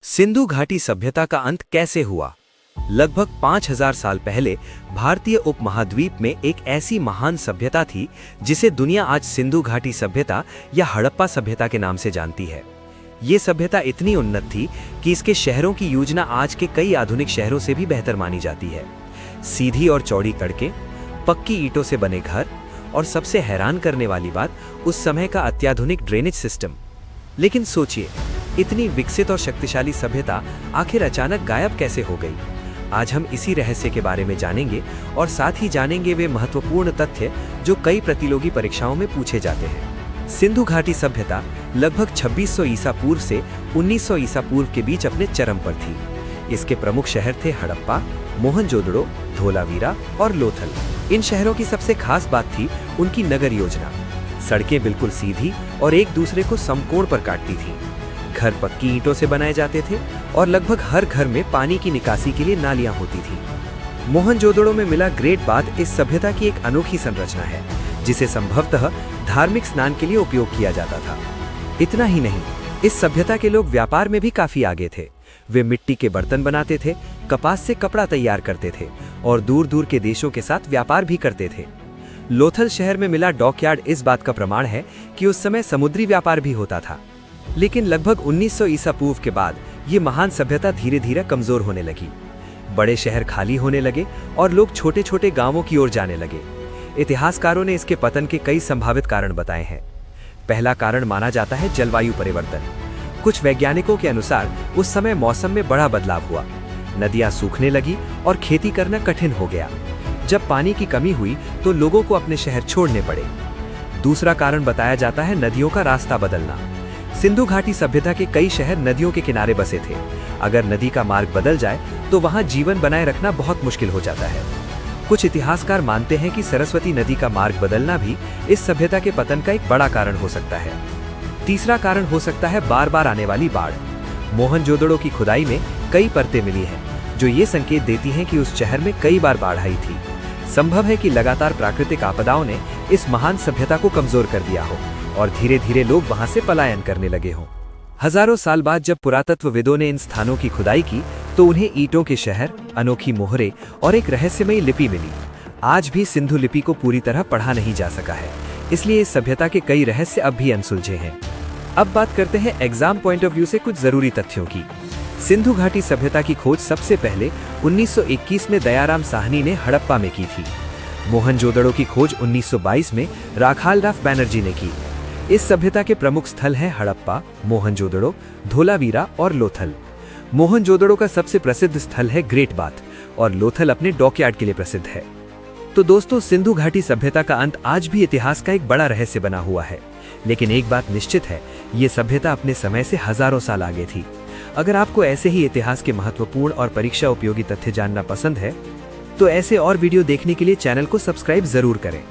सिंधु घाटी सभ्यता का अंत कैसे हुआ? लगभग 5000 साल पहले भारतीय उपमहाद्वीप में एक ऐसी महान सभ्यता थी जिसे दुनिया आज सिंधु घाटी सभ्यता या हड़प्पा सभ्यता के नाम से जानती है। ये सभ्यता इतनी उन्नत थी कि इसके शहरों की योजना आज के कई आधुनिक शहरों से भी बेहतर मानी जाती है। सीधी और चौड़ी सड़कें, पक्की ईंटों से बने घर और सबसे हैरान करने वाली बात, उस समय का अत्याधुनिक ड्रेनेज सिस्टम। लेकिन सोचिए, इतनी विकसित और शक्तिशाली सभ्यता आखिर अचानक गायब कैसे हो गई? आज हम इसी रहस्य के बारे में जानेंगे और साथ ही जानेंगे वे महत्वपूर्ण तथ्य जो कई प्रतियोगी परीक्षाओं में पूछे जाते हैं। सिंधु घाटी सभ्यता लगभग 2600 ईसा पूर्व से 1900 ईसा पूर्व के बीच अपने चरम पर थी। इसके प्रमुख शहर थे हड़प्पा, मोहनजोदड़ो, धोलावीरा और लोथल। इन शहरों की सबसे खास बात थी उनकी नगर योजना। सड़कें बिल्कुल सीधी और एक दूसरे को समकोण पर काटती थीं। घर पक्की ईंटों से बनाए जाते थे और लगभग हर घर में पानी की निकासी के लिए नालियां होती थीं। मोहनजोदड़ो में मिला ग्रेट बाथ इस सभ्यता की एक अनोखी संरचना है, जिसे संभवतः धार्मिक स्नान के लिए उपयोग किया जाता था। इतना ही नहीं, इस सभ्यता के लोग व्यापार में भी काफी आगे थे। वे मिट्टी के बर्तन बनाते थे, कपास से कपड़ा तैयार करते थे और दूर दूर के देशों के साथ व्यापार भी करते थे। लोथल शहर में मिला डॉकयार्ड इस बात का प्रमाण है कि उस समय समुद्री व्यापार भी होता था। लेकिन लगभग 1900 ईसा पूर्व के बाद ये महान सभ्यता धीरे धीरे कमजोर होने लगी। बड़े शहर खाली होने लगे और लोग छोटे छोटे गांवों की ओर जाने लगे। इतिहासकारों ने इसके पतन के कई संभावित कारण बताए हैं। पहला कारण माना जाता है जलवायु परिवर्तन। कुछ वैज्ञानिकों के अनुसार उस समय मौसम में बड़ा बदलाव हुआ। नदियां सूखने लगी और खेती करना कठिन हो गया। जब पानी की कमी हुई तो लोगों को अपने शहर छोड़ने पड़े। दूसरा कारण बताया जाता है नदियों का रास्ता बदलना। सिंधु घाटी सभ्यता के कई शहर नदियों के किनारे बसे थे। अगर नदी का मार्ग बदल जाए तो वहां जीवन बनाए रखना बहुत मुश्किल हो जाता है। कुछ इतिहासकार मानते हैं कि सरस्वती नदी का मार्ग बदलना भी इस सभ्यता के पतन का एक बड़ा कारण हो सकता है। तीसरा कारण हो सकता है बार बार आने वाली बाढ़। मोहनजोदड़ो की खुदाई में कई परतें मिली हैं जो ये संकेत देती हैं कि उस शहर में कई बार बाढ़ आई थी। संभव है कि लगातार प्राकृतिक आपदाओं ने इस महान सभ्यता को कमजोर कर दिया हो और धीरे धीरे लोग वहां से पलायन करने लगे हों। हजारों साल बाद जब पुरातत्वविदों ने इन स्थानों की खुदाई की तो उन्हें ईंटों के शहर, अनोखी मोहरें और एक रहस्यमयी लिपि मिली। आज भी सिंधु लिपि को पूरी तरह पढ़ा नहीं जा सका है, इसलिए इस सभ्यता के कई रहस्य अब भी अनसुलझे हैं। अब बात करते हैं एग्जाम पॉइंट ऑफ व्यू से कुछ जरूरी तथ्यों की। सिंधु घाटी सभ्यता की खोज सबसे पहले 1921 में दयाराम साहनी ने हड़प्पा में की थी। मोहनजोदड़ो की खोज 1922 में राखालदास बैनर्जी ने की। इस सभ्यता के प्रमुख स्थल हैं हड़प्पा, मोहनजोदड़ो, धोलावीरा और लोथल। मोहनजोदड़ो का सबसे प्रसिद्ध स्थल है ग्रेट बाथ और लोथल अपने डॉकयार्ड के लिए प्रसिद्ध है। तो दोस्तों, सिंधु घाटी सभ्यता का अंत आज भी इतिहास का एक बड़ा रहस्य बना हुआ है। लेकिन एक बात निश्चित है, ये सभ्यता अपने समय से हजारों साल आगे थी। अगर आपको ऐसे ही इतिहास के महत्वपूर्ण और परीक्षा उपयोगी तथ्य जानना पसंद है तो ऐसे और वीडियो देखने के लिए चैनल को सब्सक्राइब जरूर करें।